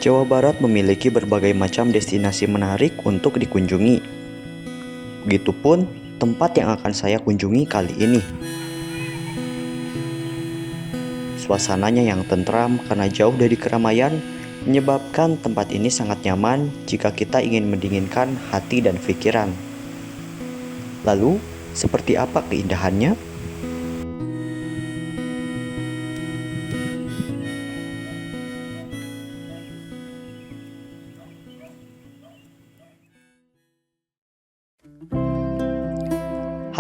Jawa Barat memiliki berbagai macam destinasi menarik untuk dikunjungi. Begitupun tempat yang akan saya kunjungi kali ini. Suasananya yang tentram karena jauh dari keramaian menyebabkan tempat ini sangat nyaman jika kita ingin mendinginkan hati dan pikiran. Lalu, seperti apa keindahannya?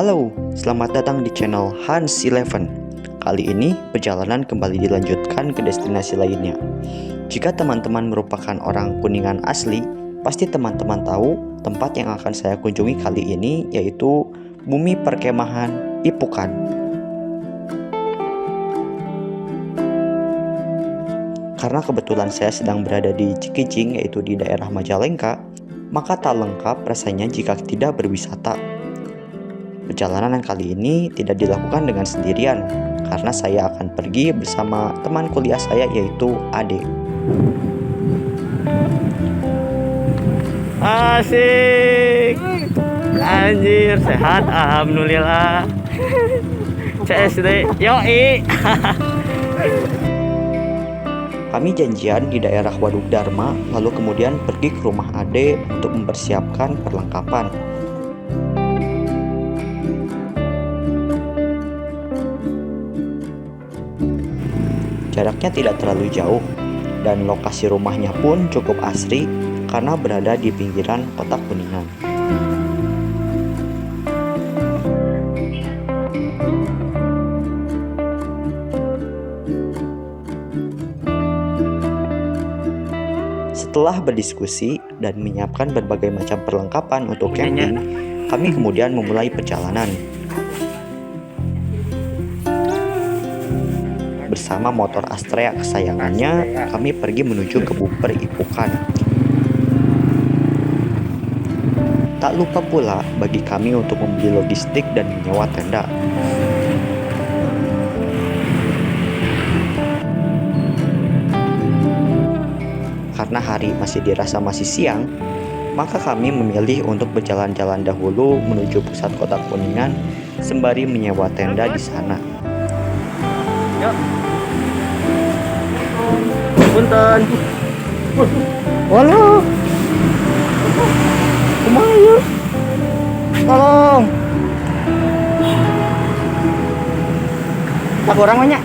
Halo, selamat datang di channel Hans Eleven. Kali ini perjalanan kembali dilanjutkan ke destinasi lainnya. Jika teman-teman merupakan orang Kuningan asli, pasti teman-teman tahu tempat yang akan saya kunjungi kali ini yaitu Bumi Perkemahan Ipukan. Karena kebetulan saya sedang berada di Cikijing yaitu di daerah Majalengka, maka tak lengkap rasanya jika tidak berwisata. Perjalanan kali ini tidak dilakukan dengan sendirian, karena saya akan pergi bersama teman kuliah saya yaitu Ade. Asik, anjir sehat, alhamdulillah. CSD, yoi. Kami janjian di daerah Waduk Dharma, lalu kemudian pergi ke rumah Ade untuk mempersiapkan perlengkapan. Jaraknya tidak terlalu jauh, dan lokasi rumahnya pun cukup asri karena berada di pinggiran kota Kuningan. Setelah berdiskusi dan menyiapkan berbagai macam perlengkapan untuk camping, kami kemudian memulai perjalanan. Bersama motor Astrea kesayangannya, kami pergi menuju ke Bumi Ipukan. Tak lupa pula bagi kami untuk membeli logistik dan menyewa tenda. Karena hari masih dirasa masih siang, maka kami memilih untuk berjalan-jalan dahulu menuju pusat kota Kuningan sembari menyewa tenda di sana. Yuk. Punten. Halo. Kumaha ieu? Tolong. Tak orang banyak.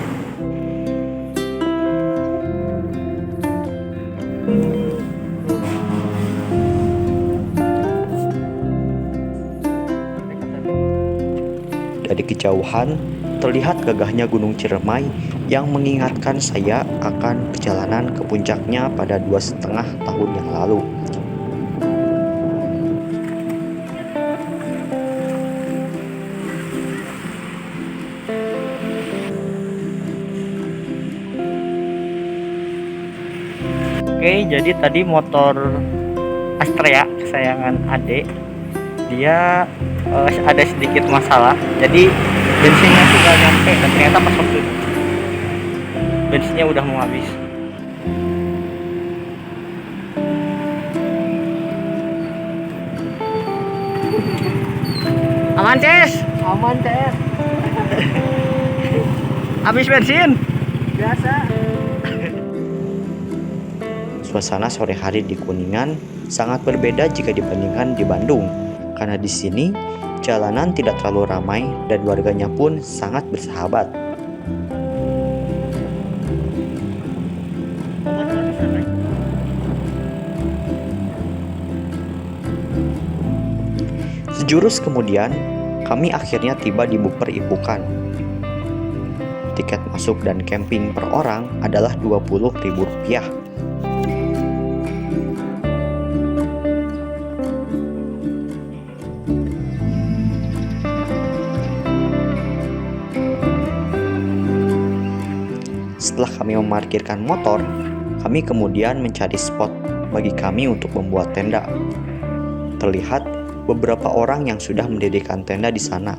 Dari kejauhan, terlihat gagahnya Gunung Ciremai yang mengingatkan saya akan perjalanan ke puncaknya pada 2,5 tahun yang lalu. Oke, jadi tadi motor Astrea kesayangan Ade dia ada sedikit masalah, jadi bensinnya sudah nyampe dan ternyata pas waktu bensinnya udah mau habis. Aman Ces, aman Ces. Habis bensin biasa. Suasana sore hari di Kuningan sangat berbeda jika dibandingkan di Bandung, karena di sini jalanan tidak terlalu ramai dan warganya pun sangat bersahabat. Sejurus kemudian, kami akhirnya tiba di Bumi Ipukan. Tiket masuk dan camping per orang adalah Rp20.000. Setelah kami memarkirkan motor, kami kemudian mencari spot bagi kami untuk membuat tenda. Terlihat beberapa orang yang sudah mendirikan tenda di sana.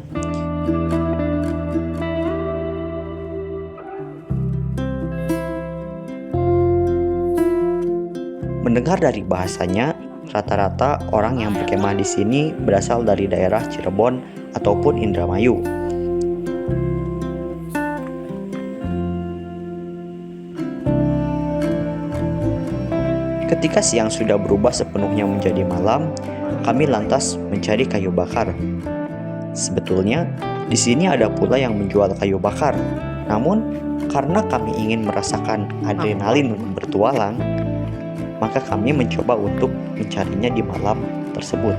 Mendengar dari bahasanya, rata-rata orang yang berkemah di sini berasal dari daerah Cirebon ataupun Indramayu. Ketika siang sudah berubah sepenuhnya menjadi malam, kami lantas mencari kayu bakar. Sebetulnya, di sini ada pula yang menjual kayu bakar. Namun, karena kami ingin merasakan adrenalin bertualang, maka kami mencoba untuk mencarinya di malam tersebut.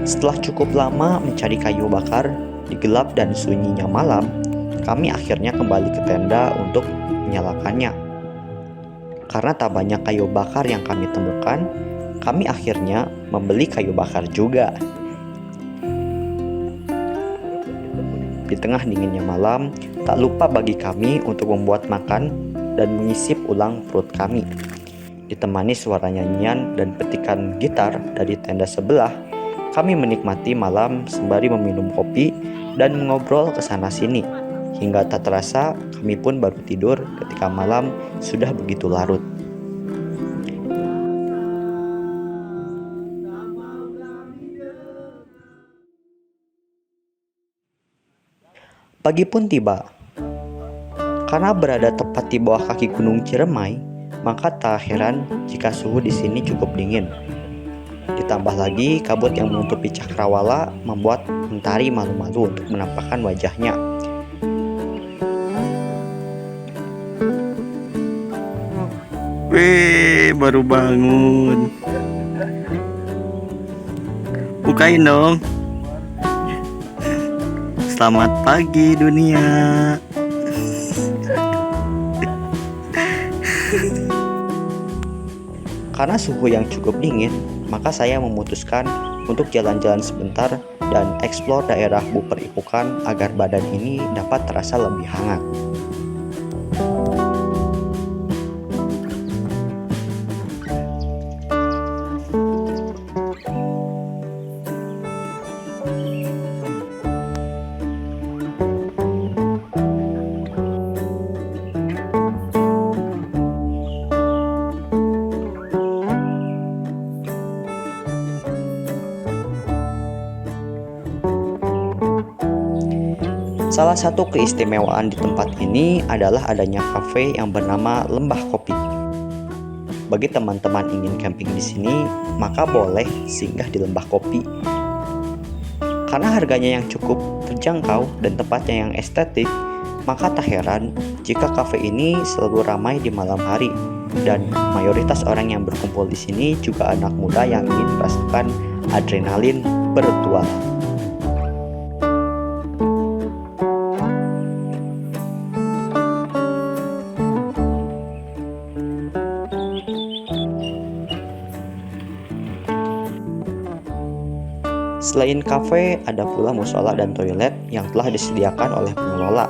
Setelah cukup lama mencari kayu bakar di gelap dan sunyinya malam, kami akhirnya kembali ke tenda untuk menyalakannya. Karena tak banyak kayu bakar yang kami temukan, kami akhirnya membeli kayu bakar juga. Di tengah dinginnya malam, tak lupa bagi kami untuk membuat makan dan mengisip ulang perut kami. Ditemani suara nyanyian dan petikan gitar dari tenda sebelah, kami menikmati malam sembari meminum kopi dan mengobrol ke sana sini. Hingga tak terasa, kami pun baru tidur ketika malam sudah begitu larut. Pagi pun tiba. Karena berada tepat di bawah kaki Gunung Ciremai, maka tak heran jika suhu di sini cukup dingin. Ditambah lagi kabut yang menutupi cakrawala membuat Mentari malu-malu untuk menampakkan wajahnya. Wih, baru bangun. Bukain dong. Selamat pagi dunia. Karena suhu yang cukup dingin, maka saya memutuskan untuk jalan-jalan sebentar dan eksplor daerah Buper Ipukan agar badan ini dapat terasa lebih hangat. Salah satu keistimewaan di tempat ini adalah adanya kafe yang bernama Lembah Kopi. Bagi teman-teman ingin camping di sini, maka boleh singgah di Lembah Kopi. Karena harganya yang cukup terjangkau dan tempatnya yang estetik, maka tak heran jika kafe ini selalu ramai di malam hari. Dan mayoritas orang yang berkumpul di sini juga anak muda yang ingin merasakan adrenalin bertualang. Selain kafe, ada pula musola dan toilet yang telah disediakan oleh pengelola.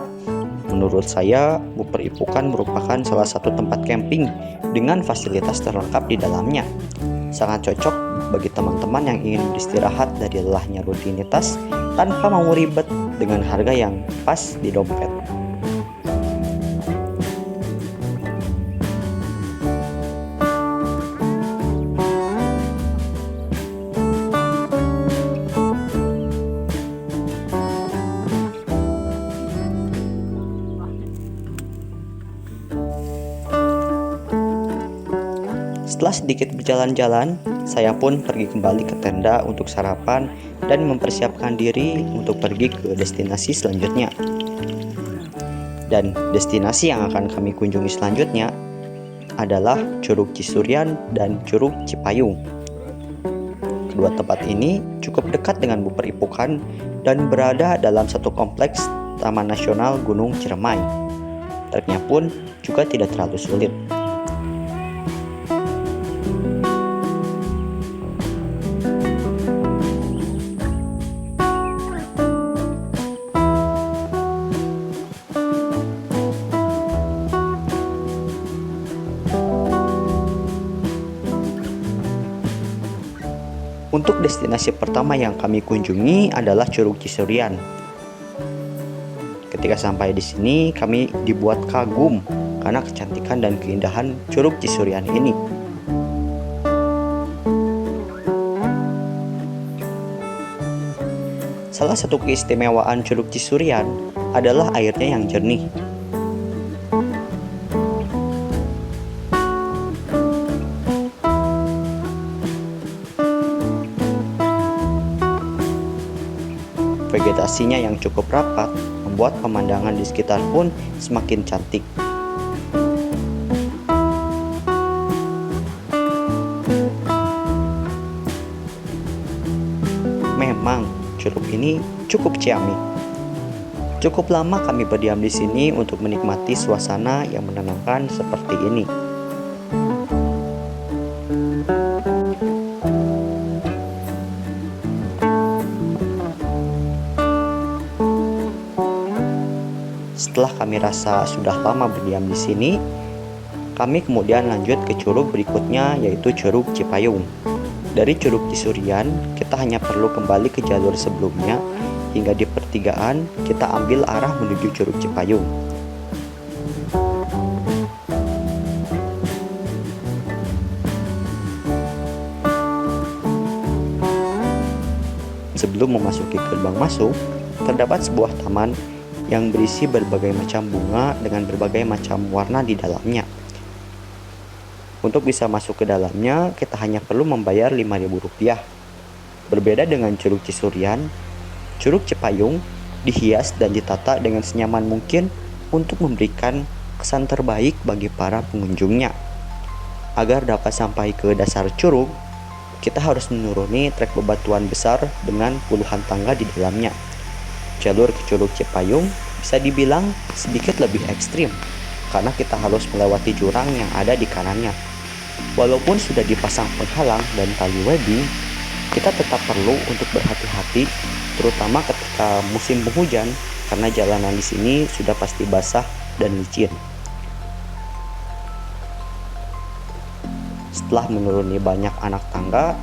Menurut saya, Buper Ipukan merupakan salah satu tempat camping dengan fasilitas terlengkap di dalamnya. Sangat cocok bagi teman-teman yang ingin beristirahat dari lelahnya rutinitas tanpa mau ribet dengan harga yang pas di dompet. Setelah sedikit berjalan-jalan, saya pun pergi kembali ke tenda untuk sarapan dan mempersiapkan diri untuk pergi ke destinasi selanjutnya. Dan destinasi yang akan kami kunjungi selanjutnya adalah Curug Cisurian dan Curug Cipayung. Kedua tempat ini cukup dekat dengan Buper Ipukan dan berada dalam satu kompleks Taman Nasional Gunung Ciremai. Treknya pun juga tidak terlalu sulit. Untuk destinasi pertama yang kami kunjungi adalah Curug Cisurian. Ketika sampai di sini, kami dibuat kagum karena kecantikan dan keindahan Curug Cisurian ini. Salah satu keistimewaan Curug Cisurian adalah airnya yang jernih. Vegetasinya yang cukup rapat membuat pemandangan di sekitar pun semakin cantik. Memang curug ini cukup ciamik. Cukup lama kami berdiam di sini untuk menikmati suasana yang menenangkan seperti ini. Setelah kami rasa sudah lama berdiam di sini, kami kemudian lanjut ke curug berikutnya, yaitu Curug Cipayung. Dari Curug Cisurian, kita hanya perlu kembali ke jalur sebelumnya hingga di pertigaan kita ambil arah menuju Curug Cipayung. Sebelum memasuki gerbang masuk, terdapat sebuah taman yang berisi berbagai macam bunga dengan berbagai macam warna di dalamnya. Untuk bisa masuk ke dalamnya, kita hanya perlu membayar Rp5.000. Berbeda dengan Curug Cisurian, Curug Cipayung dihias dan ditata dengan senyaman mungkin untuk memberikan kesan terbaik bagi para pengunjungnya. Agar dapat sampai ke dasar curug, kita harus menuruni trek bebatuan besar dengan puluhan tangga di dalamnya. Jalur ke Curug Cipayung bisa dibilang sedikit lebih ekstrim karena kita harus melewati jurang yang ada di kanannya. Walaupun sudah dipasang penghalang dan tali webbing, kita tetap perlu untuk berhati-hati, terutama ketika musim penghujan karena jalanan di sini sudah pasti basah dan licin. Setelah menuruni banyak anak tangga,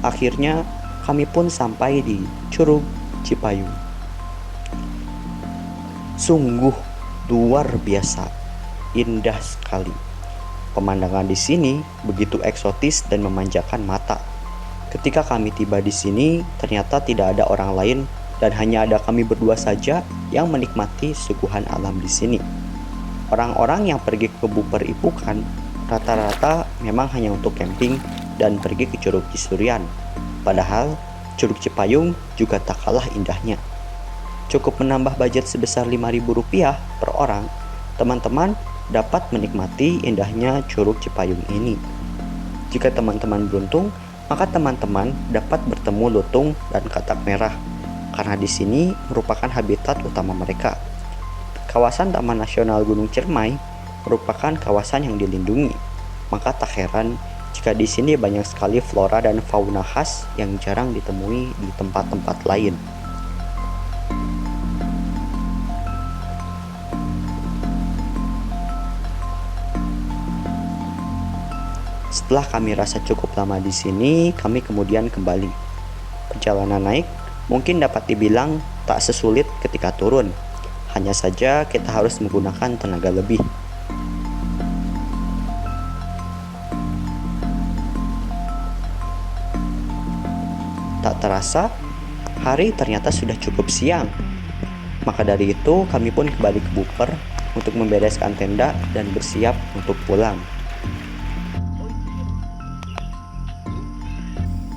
akhirnya kami pun sampai di Curug Cipayung. Sungguh luar biasa, indah sekali. Pemandangan di sini begitu eksotis dan memanjakan mata. Ketika kami tiba di sini, ternyata tidak ada orang lain dan hanya ada kami berdua saja yang menikmati suguhan alam di sini. Orang-orang yang pergi ke Buper Ipukan rata-rata memang hanya untuk camping dan pergi ke Curug Cisurian. Padahal Curug Cipayung juga tak kalah indahnya. Cukup menambah budget sebesar Rp5.000 per orang, teman-teman dapat menikmati indahnya Curug Cipayung ini. Jika teman-teman beruntung, maka teman-teman dapat bertemu lutung dan katak merah, karena di sini merupakan habitat utama mereka. Kawasan Taman Nasional Gunung Ciremai merupakan kawasan yang dilindungi, maka tak heran jika di sini banyak sekali flora dan fauna khas yang jarang ditemui di tempat-tempat lain. Setelah kami rasa cukup lama di sini, kami kemudian kembali. Perjalanan naik mungkin dapat dibilang tak sesulit ketika turun. Hanya saja kita harus menggunakan tenaga lebih. Tak terasa, hari ternyata sudah cukup siang. Maka dari itu, kami pun kembali ke Buper untuk membereskan tenda dan bersiap untuk pulang.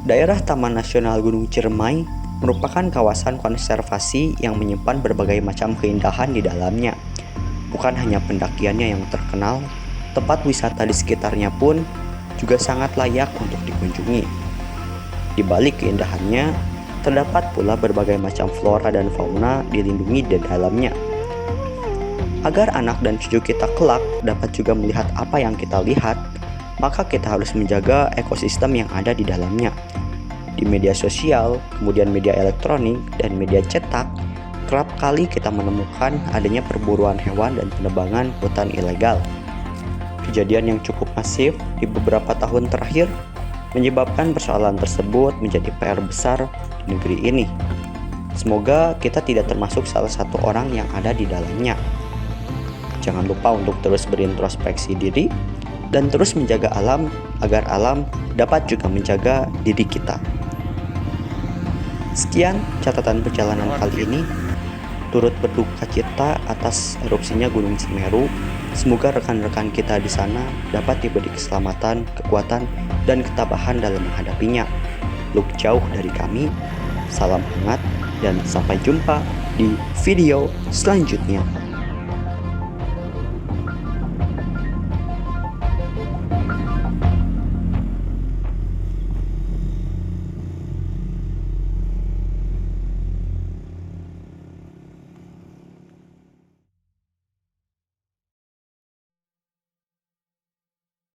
Daerah Taman Nasional Gunung Ciremai merupakan kawasan konservasi yang menyimpan berbagai macam keindahan di dalamnya. Bukan hanya pendakiannya yang terkenal, tempat wisata di sekitarnya pun juga sangat layak untuk dikunjungi. Di balik keindahannya, terdapat pula berbagai macam flora dan fauna dilindungi di dalamnya. Agar anak dan cucu kita kelak dapat juga melihat apa yang kita lihat, maka kita harus menjaga ekosistem yang ada di dalamnya. Di media sosial, kemudian media elektronik, dan media cetak, kerap kali kita menemukan adanya perburuan hewan dan penebangan hutan ilegal. Kejadian yang cukup masif di beberapa tahun terakhir menyebabkan persoalan tersebut menjadi PR besar di negeri ini. Semoga kita tidak termasuk salah satu orang yang ada di dalamnya. Jangan lupa untuk terus berintrospeksi diri dan terus menjaga alam agar alam dapat juga menjaga diri kita. Sekian catatan perjalanan kali ini. Turut berduka cita atas erupsinya Gunung Semeru. Semoga rekan-rekan kita di sana dapat diberi keselamatan, kekuatan, dan ketabahan dalam menghadapinya. Look jauh dari kami. Salam hangat dan sampai jumpa di video selanjutnya.